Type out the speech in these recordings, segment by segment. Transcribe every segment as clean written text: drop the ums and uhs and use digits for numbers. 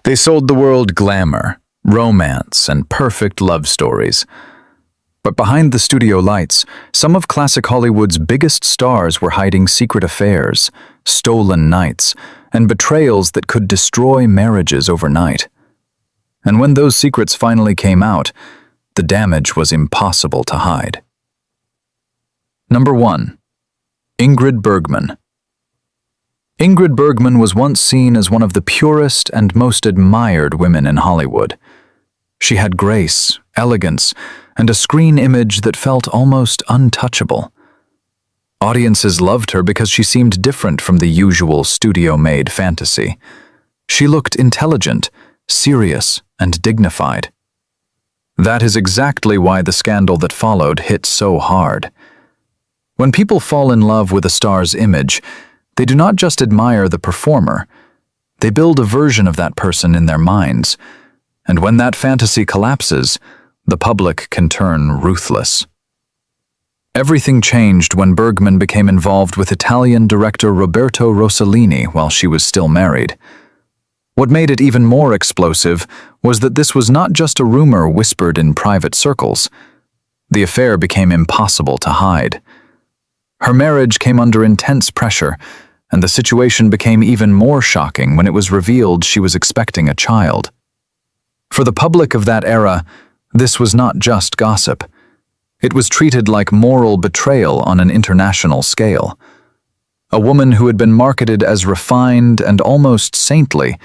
They sold the world glamour, romance, and perfect love stories. But behind the studio lights, some of classic Hollywood's biggest stars were hiding secret affairs, stolen nights, and betrayals that could destroy marriages overnight. And when those secrets finally came out, the damage was impossible to hide. Number 1. Ingrid Bergman. Ingrid Bergman was once seen as one of the purest and most admired women in Hollywood. She had grace, elegance, and a screen image that felt almost untouchable. Audiences loved her because she seemed different from the usual studio-made fantasy. She looked intelligent, serious, and dignified. That is exactly why the scandal that followed hit so hard. When people fall in love with a star's image, they do not just admire the performer, they build a version of that person in their minds, and when that fantasy collapses, the public can turn ruthless. Everything changed when Bergman became involved with Italian director Roberto Rossellini while she was still married. What made it even more explosive was that this was not just a rumor whispered in private circles. The affair became impossible to hide. Her marriage came under intense pressure, and the situation became even more shocking when it was revealed she was expecting a child. For the public of that era, this was not just gossip. It was treated like moral betrayal on an international scale. A woman who had been marketed as refined and almost saintly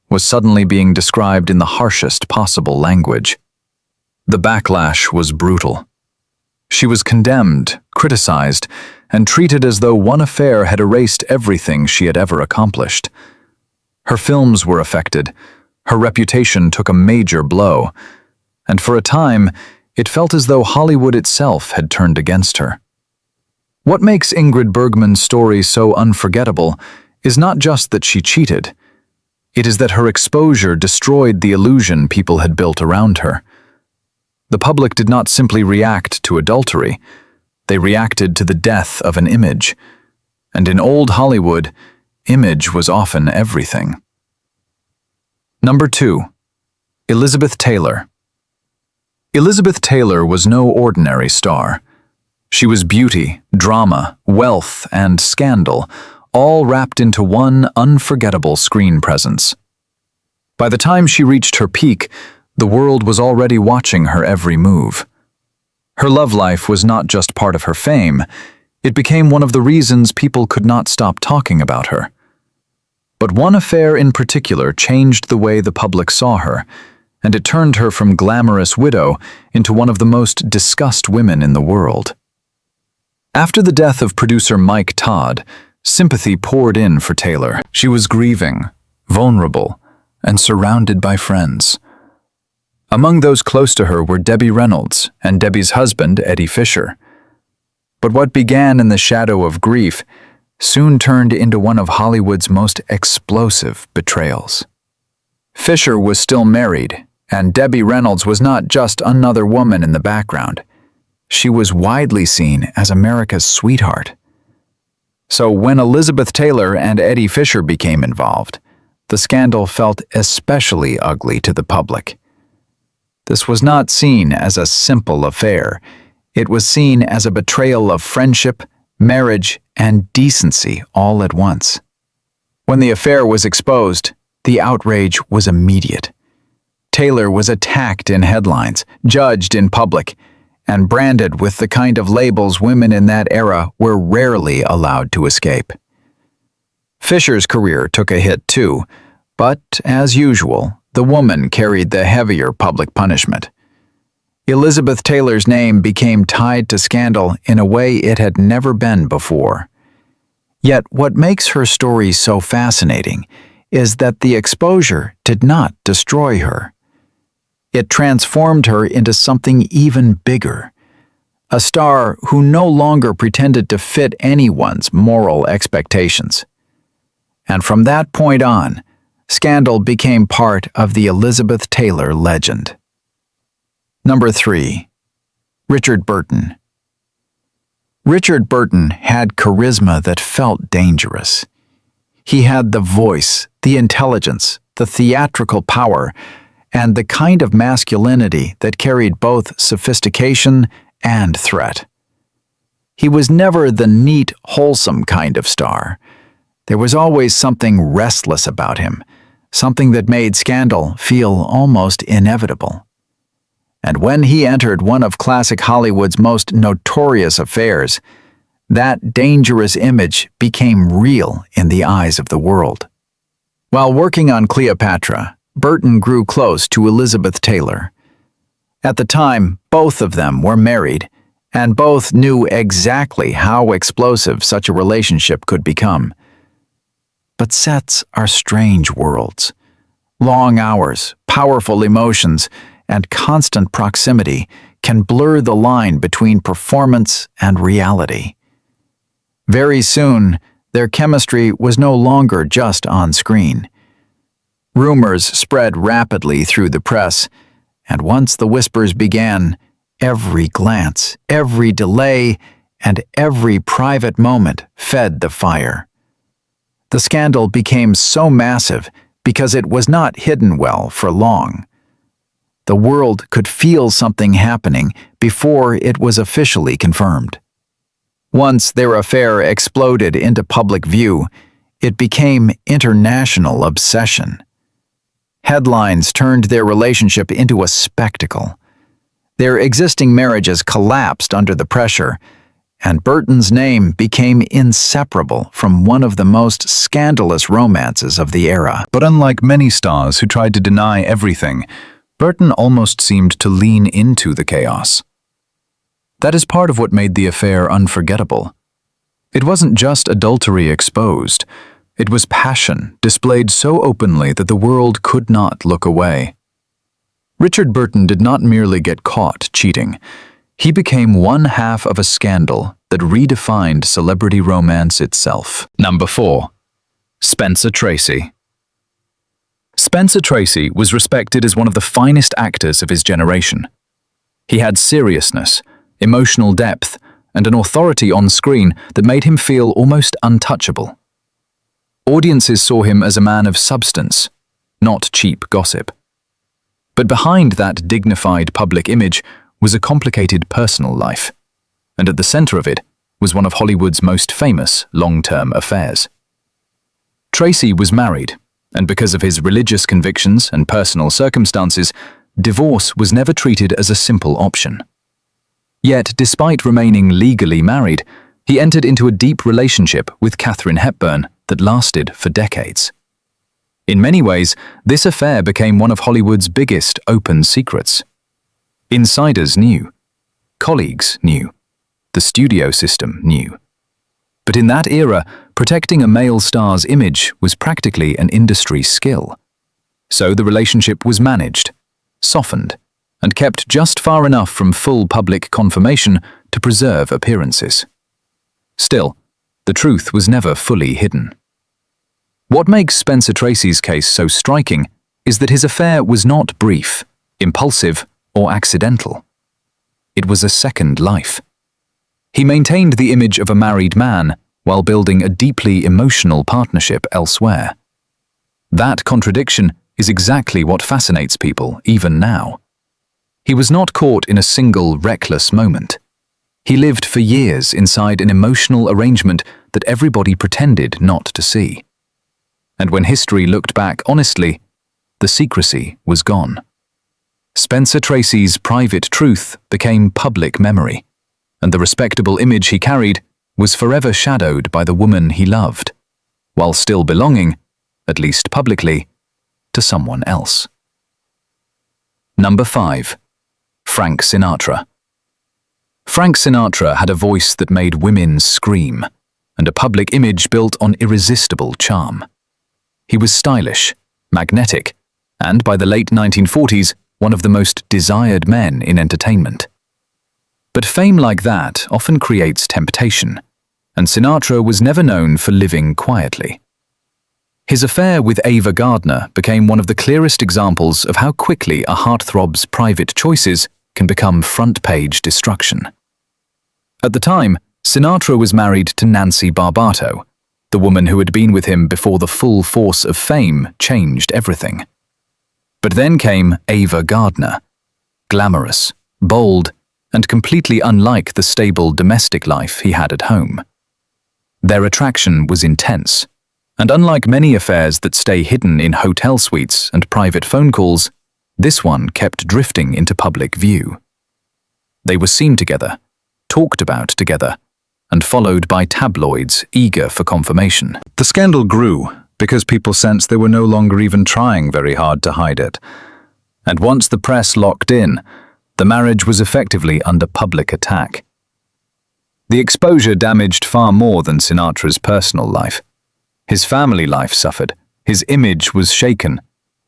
was suddenly being described in the harshest possible language. The backlash was brutal. She was condemned, criticized, and treated as though one affair had erased everything she had ever accomplished. Her films were affected, her reputation took a major blow, and for a time, it felt as though Hollywood itself had turned against her. What makes Ingrid Bergman's story so unforgettable is not just that she cheated. It is that her exposure destroyed the illusion people had built around her. The public did not simply react to adultery, they reacted to the death of an image. And in old Hollywood, image was often everything. Number 2. Elizabeth Taylor. Elizabeth Taylor was no ordinary star. She was beauty, drama, wealth, and scandal, all wrapped into one unforgettable screen presence. By the time she reached her peak, the world was already watching her every move. Her love life was not just part of her fame, it became one of the reasons people could not stop talking about her. But one affair in particular changed the way the public saw her, and it turned her from glamorous widow into one of the most discussed women in the world. After the death of producer Mike Todd, sympathy poured in for Taylor. She was grieving, vulnerable, and surrounded by friends. Among those close to her were Debbie Reynolds and Debbie's husband, Eddie Fisher. But what began in the shadow of grief soon turned into one of Hollywood's most explosive betrayals. Fisher was still married, and Debbie Reynolds was not just another woman in the background. She was widely seen as America's sweetheart. So when Elizabeth Taylor and Eddie Fisher became involved, the scandal felt especially ugly to the public. This was not seen as a simple affair. It was seen as a betrayal of friendship, marriage, and decency all at once. When the affair was exposed, the outrage was immediate. Taylor was attacked in headlines, judged in public, and branded with the kind of labels women in that era were rarely allowed to escape. Fisher's career took a hit too, but as usual, the woman carried the heavier public punishment. Elizabeth Taylor's name became tied to scandal in a way it had never been before. Yet what makes her story so fascinating is that the exposure did not destroy her. It transformed her into something even bigger, a star who no longer pretended to fit anyone's moral expectations. And from that point on, scandal became part of the Elizabeth Taylor legend. Number 3. Richard Burton. Richard Burton had charisma that felt dangerous. He had the voice, the intelligence, the theatrical power, and the kind of masculinity that carried both sophistication and threat. He was never the neat, wholesome kind of star. There was always something restless about him, something that made scandal feel almost inevitable. And when he entered one of classic Hollywood's most notorious affairs, that dangerous image became real in the eyes of the world. While working on Cleopatra, Burton grew close to Elizabeth Taylor. At the time, both of them were married, and both knew exactly how explosive such a relationship could become. But sets are strange worlds. Long hours, powerful emotions, and constant proximity can blur the line between performance and reality. Very soon, their chemistry was no longer just on screen. Rumors spread rapidly through the press, and once the whispers began, every glance, every delay, and every private moment fed the fire. The scandal became so massive because it was not hidden well for long. The world could feel something happening before it was officially confirmed. Once their affair exploded into public view, it became international obsession. Headlines turned their relationship into a spectacle. Their existing marriages collapsed under the pressure, and Burton's name became inseparable from one of the most scandalous romances of the era. But unlike many stars who tried to deny everything, Burton almost seemed to lean into the chaos. That is part of what made the affair unforgettable. It wasn't just adultery exposed. It was passion displayed so openly that the world could not look away. Richard Burton did not merely get caught cheating. He became one half of a scandal that redefined celebrity romance itself. Number 4. Spencer Tracy. Spencer Tracy was respected as one of the finest actors of his generation. He had seriousness, emotional depth, and an authority on screen that made him feel almost untouchable. Audiences saw him as a man of substance, not cheap gossip. But behind that dignified public image was a complicated personal life, and at the center of it was one of Hollywood's most famous long-term affairs. Tracy was married, and because of his religious convictions and personal circumstances, divorce was never treated as a simple option. Yet, despite remaining legally married, he entered into a deep relationship with Katharine Hepburn that lasted for decades. In many ways, this affair became one of Hollywood's biggest open secrets. Insiders knew, colleagues knew, the studio system knew. But in that era, protecting a male star's image was practically an industry skill. So the relationship was managed, softened, and kept just far enough from full public confirmation to preserve appearances. Still, the truth was never fully hidden. What makes Spencer Tracy's case so striking is that his affair was not brief, impulsive, or accidental. It was a second life. He maintained the image of a married man while building a deeply emotional partnership elsewhere. That contradiction is exactly what fascinates people even now. He was not caught in a single reckless moment. He lived for years inside an emotional arrangement that everybody pretended not to see. And when history looked back honestly, the secrecy was gone. Spencer Tracy's private truth became public memory, and the respectable image he carried was forever shadowed by the woman he loved, while still belonging, at least publicly, to someone else. Number 5. Frank Sinatra. Frank Sinatra had a voice that made women scream, and a public image built on irresistible charm. He was stylish, magnetic, and by the late 1940s, one of the most desired men in entertainment. But fame like that often creates temptation, and Sinatra was never known for living quietly. His affair with Ava Gardner became one of the clearest examples of how quickly a heartthrob's private choices can become front-page destruction. At the time, Sinatra was married to Nancy Barbato, the woman who had been with him before the full force of fame changed everything. But then came Ava Gardner, glamorous, bold, and completely unlike the stable domestic life he had at home. Their attraction was intense, and unlike many affairs that stay hidden in hotel suites and private phone calls, this one kept drifting into public view. They were seen together, talked about together, and followed by tabloids eager for confirmation. The scandal grew because people sensed they were no longer even trying very hard to hide it. And once the press locked in, the marriage was effectively under public attack. The exposure damaged far more than Sinatra's personal life. His family life suffered, his image was shaken,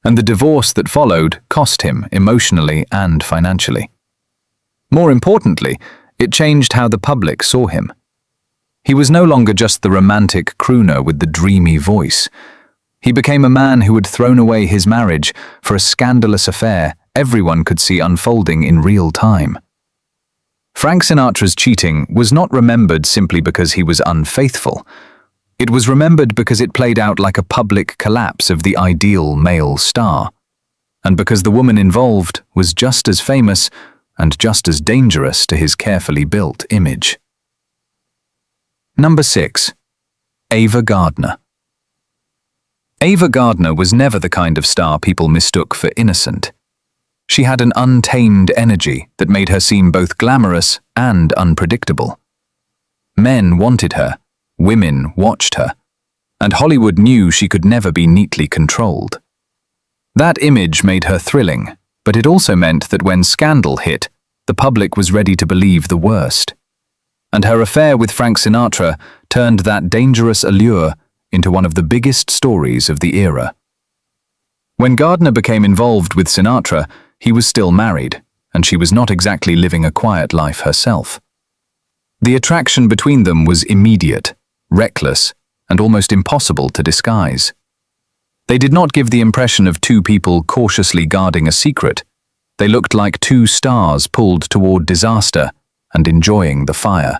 and the divorce that followed cost him emotionally and financially. More importantly, it changed how the public saw him. He was no longer just the romantic crooner with the dreamy voice. He became a man who had thrown away his marriage for a scandalous affair everyone could see unfolding in real time. Frank Sinatra's cheating was not remembered simply because he was unfaithful. It was remembered because it played out like a public collapse of the ideal male star, and because the woman involved was just as famous and just as dangerous to his carefully built image. Number 6. Ava Gardner. Ava Gardner was never the kind of star people mistook for innocent. She had an untamed energy that made her seem both glamorous and unpredictable. Men wanted her, women watched her, and Hollywood knew she could never be neatly controlled. That image made her thrilling, but it also meant that when scandal hit, the public was ready to believe the worst. And her affair with Frank Sinatra turned that dangerous allure into one of the biggest stories of the era. When Gardner became involved with Sinatra, he was still married, and she was not exactly living a quiet life herself. The attraction between them was immediate, reckless, and almost impossible to disguise. They did not give the impression of two people cautiously guarding a secret. They looked like two stars pulled toward disaster and enjoying the fire.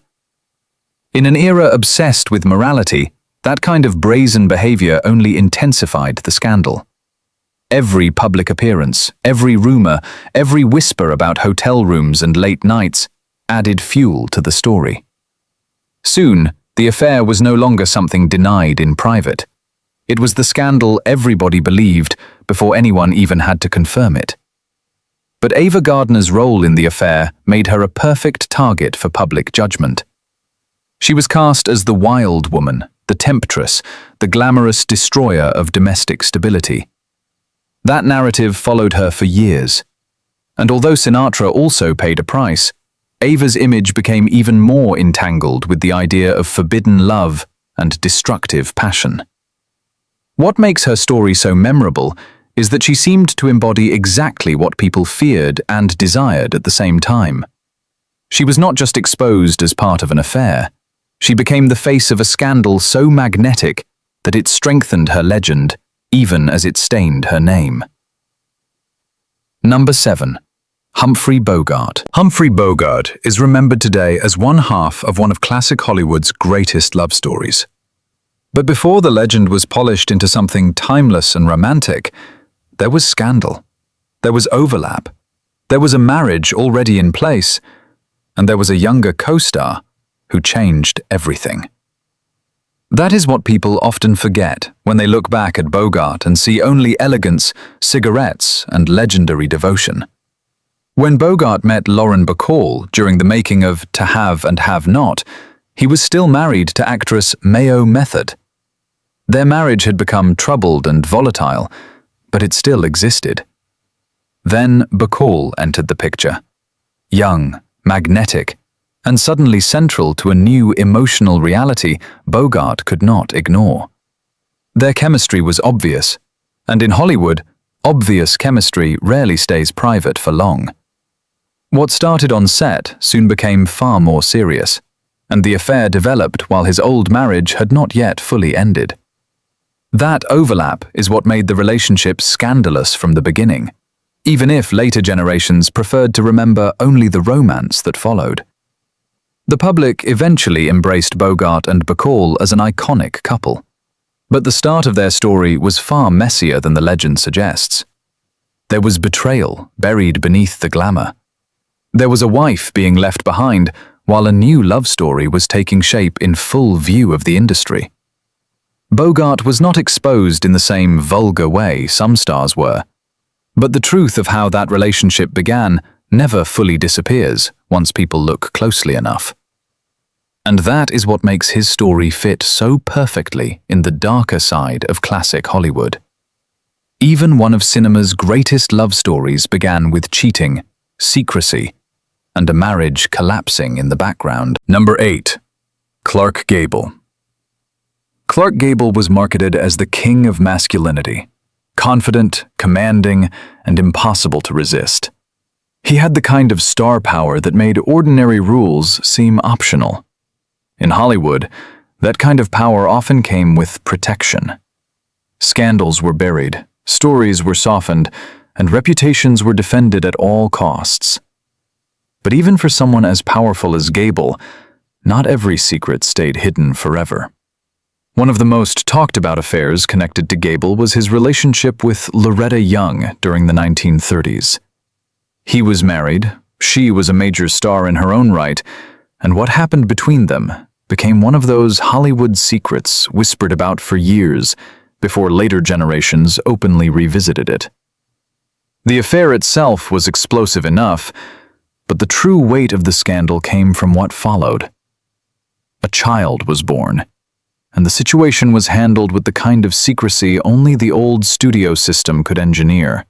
In an era obsessed with morality, that kind of brazen behavior only intensified the scandal. Every public appearance, every rumor, every whisper about hotel rooms and late nights added fuel to the story. Soon, the affair was no longer something denied in private. It was the scandal everybody believed before anyone even had to confirm it. But Ava Gardner's role in the affair made her a perfect target for public judgment. She was cast as the wild woman, the temptress, the glamorous destroyer of domestic stability. That narrative followed her for years. And although Sinatra also paid a price, Ava's image became even more entangled with the idea of forbidden love and destructive passion. What makes her story so memorable is that she seemed to embody exactly what people feared and desired at the same time. She was not just exposed as part of an affair. She became the face of a scandal so magnetic that it strengthened her legend, even as it stained her name. Number 7. Humphrey Bogart. Humphrey Bogart is remembered today as one half of one of classic Hollywood's greatest love stories. But before the legend was polished into something timeless and romantic, there was scandal. There was overlap. There was a marriage already in place, and there was a younger co-star who changed everything. That is what people often forget when they look back at Bogart and see only elegance, cigarettes, and legendary devotion. When Bogart met Lauren Bacall during the making of To Have and Have Not, he was still married to actress Mayo Method. Their marriage had become troubled and volatile, but it still existed. Then Bacall entered the picture. Young, magnetic, and suddenly central to a new emotional reality Bogart could not ignore. Their chemistry was obvious, and in Hollywood, obvious chemistry rarely stays private for long. What started on set soon became far more serious, and the affair developed while his old marriage had not yet fully ended. That overlap is what made the relationship scandalous from the beginning, even if later generations preferred to remember only the romance that followed. The public eventually embraced Bogart and Bacall as an iconic couple. But the start of their story was far messier than the legend suggests. There was betrayal buried beneath the glamour. There was a wife being left behind while a new love story was taking shape in full view of the industry. Bogart was not exposed in the same vulgar way some stars were, but the truth of how that relationship began never fully disappears once people look closely enough. And that is what makes his story fit so perfectly in the darker side of classic Hollywood. Even one of cinema's greatest love stories began with cheating, secrecy, and a marriage collapsing in the background. Number 8. Clark Gable. Clark Gable was marketed as the king of masculinity, confident, commanding, and impossible to resist. He had the kind of star power that made ordinary rules seem optional. In Hollywood, that kind of power often came with protection. Scandals were buried, stories were softened, and reputations were defended at all costs. But even for someone as powerful as Gable, not every secret stayed hidden forever. One of the most talked about affairs connected to Gable was his relationship with Loretta Young during the 1930s. He was married, she was a major star in her own right, and what happened between them became one of those Hollywood secrets whispered about for years before later generations openly revisited it. The affair itself was explosive enough, but the true weight of the scandal came from what followed. A child was born, and the situation was handled with the kind of secrecy only the old studio system could engineer.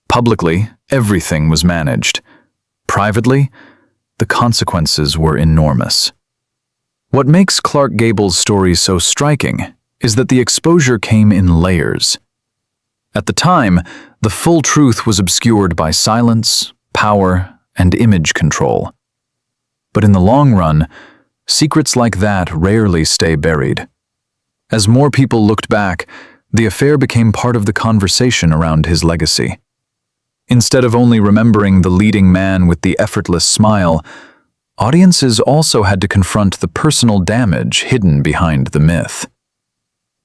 Publicly, everything was managed. Privately, the consequences were enormous. What makes Clark Gable's story so striking is that the exposure came in layers. At the time, the full truth was obscured by silence, power, and image control. But in the long run, secrets like that rarely stay buried. As more people looked back, the affair became part of the conversation around his legacy. Instead of only remembering the leading man with the effortless smile, audiences also had to confront the personal damage hidden behind the myth.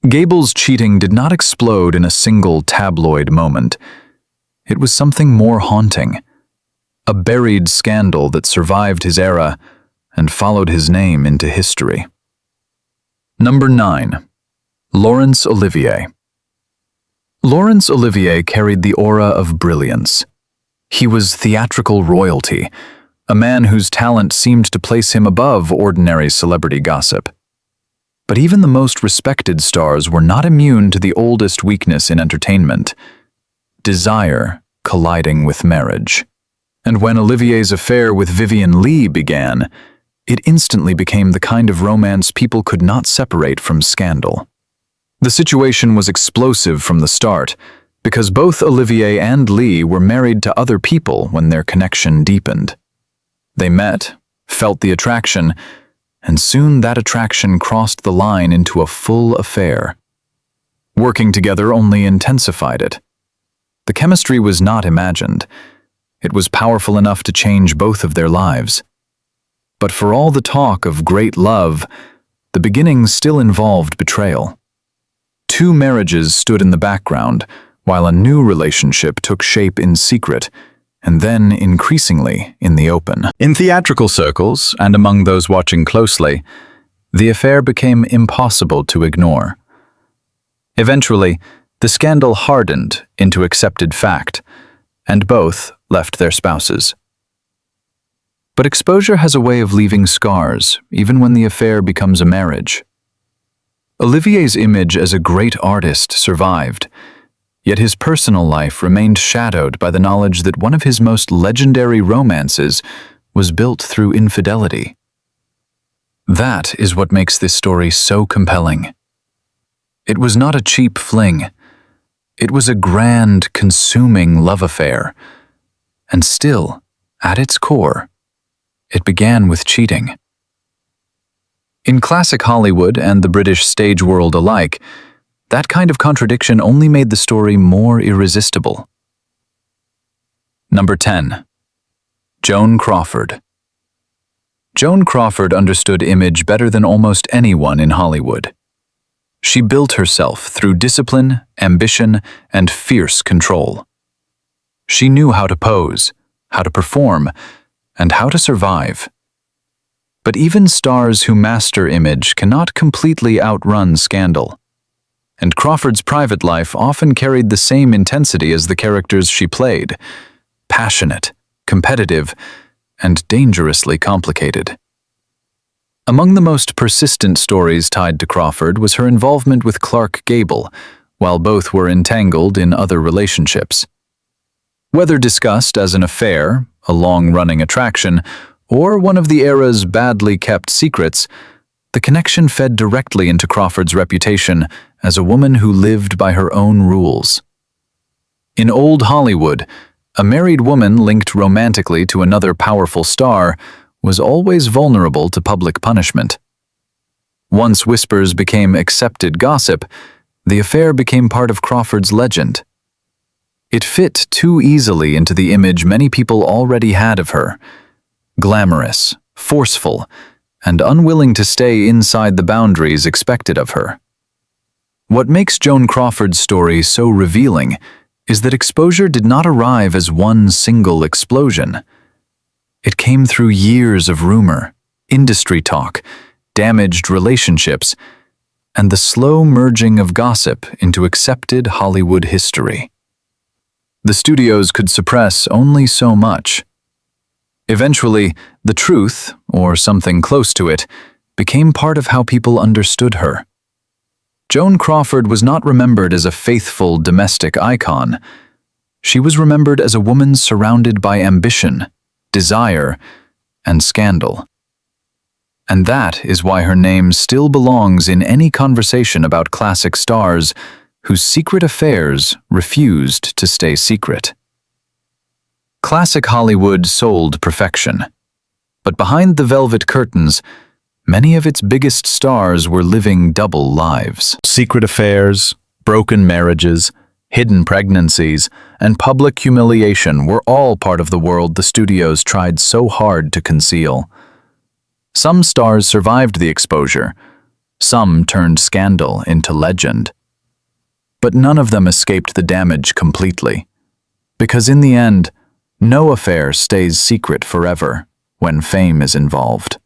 Gable's cheating did not explode in a single tabloid moment. It was something more haunting, a buried scandal that survived his era and followed his name into history. Number 9. Laurence Olivier. Laurence Olivier carried the aura of brilliance. He was theatrical royalty, a man whose talent seemed to place him above ordinary celebrity gossip. But even the most respected stars were not immune to the oldest weakness in entertainment: desire colliding with marriage. And when Olivier's affair with Vivien Leigh began, it instantly became the kind of romance people could not separate from scandal. The situation was explosive from the start, because both Olivier and Leigh were married to other people when their connection deepened. They met, felt the attraction, and soon that attraction crossed the line into a full affair. Working together only intensified it. The chemistry was not imagined. It was powerful enough to change both of their lives. But for all the talk of great love, the beginnings still involved betrayal. Two marriages stood in the background, while a new relationship took shape in secret, and then increasingly in the open. In theatrical circles, and among those watching closely, the affair became impossible to ignore. Eventually, the scandal hardened into accepted fact, and both left their spouses. But exposure has a way of leaving scars, even when the affair becomes a marriage. Olivier's image as a great artist survived, yet his personal life remained shadowed by the knowledge that one of his most legendary romances was built through infidelity. That is what makes this story so compelling. It was not a cheap fling. It was a grand, consuming love affair. And still, at its core, it began with cheating. In classic Hollywood and the British stage world alike, that kind of contradiction only made the story more irresistible. Number 10. Joan Crawford. Joan Crawford understood image better than almost anyone in Hollywood. She built herself through discipline, ambition, and fierce control. She knew how to pose, how to perform, and how to survive. But even stars who master image cannot completely outrun scandal. And Crawford's private life often carried the same intensity as the characters she played: passionate, competitive, and dangerously complicated. Among the most persistent stories tied to Crawford was her involvement with Clark Gable, while both were entangled in other relationships. Whether discussed as an affair, a long-running attraction, or one of the era's badly kept secrets, the connection fed directly into Crawford's reputation as a woman who lived by her own rules. In old Hollywood, a married woman linked romantically to another powerful star was always vulnerable to public punishment. Once whispers became accepted gossip, the affair became part of Crawford's legend. It fit too easily into the image many people already had of her: glamorous, forceful, and unwilling to stay inside the boundaries expected of her. What makes Joan Crawford's story so revealing is that exposure did not arrive as one single explosion. It came through years of rumor, industry talk, damaged relationships, and the slow merging of gossip into accepted Hollywood history. The studios could suppress only so much. Eventually, the truth, or something close to it, became part of how people understood her. Joan Crawford was not remembered as a faithful domestic icon. She was remembered as a woman surrounded by ambition, desire, and scandal. And that is why her name still belongs in any conversation about classic stars whose secret affairs refused to stay secret. Classic Hollywood sold perfection, but behind the velvet curtains, many of its biggest stars were living double lives. Secret affairs, broken marriages, hidden pregnancies, and public humiliation were all part of the world the studios tried so hard to conceal. Some stars survived the exposure, some turned scandal into legend. But none of them escaped the damage completely, because in the end, no affair stays secret forever when fame is involved.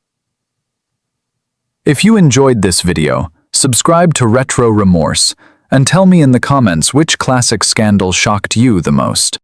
If you enjoyed this video, subscribe to Retro Remorse and tell me in the comments which classic scandal shocked you the most.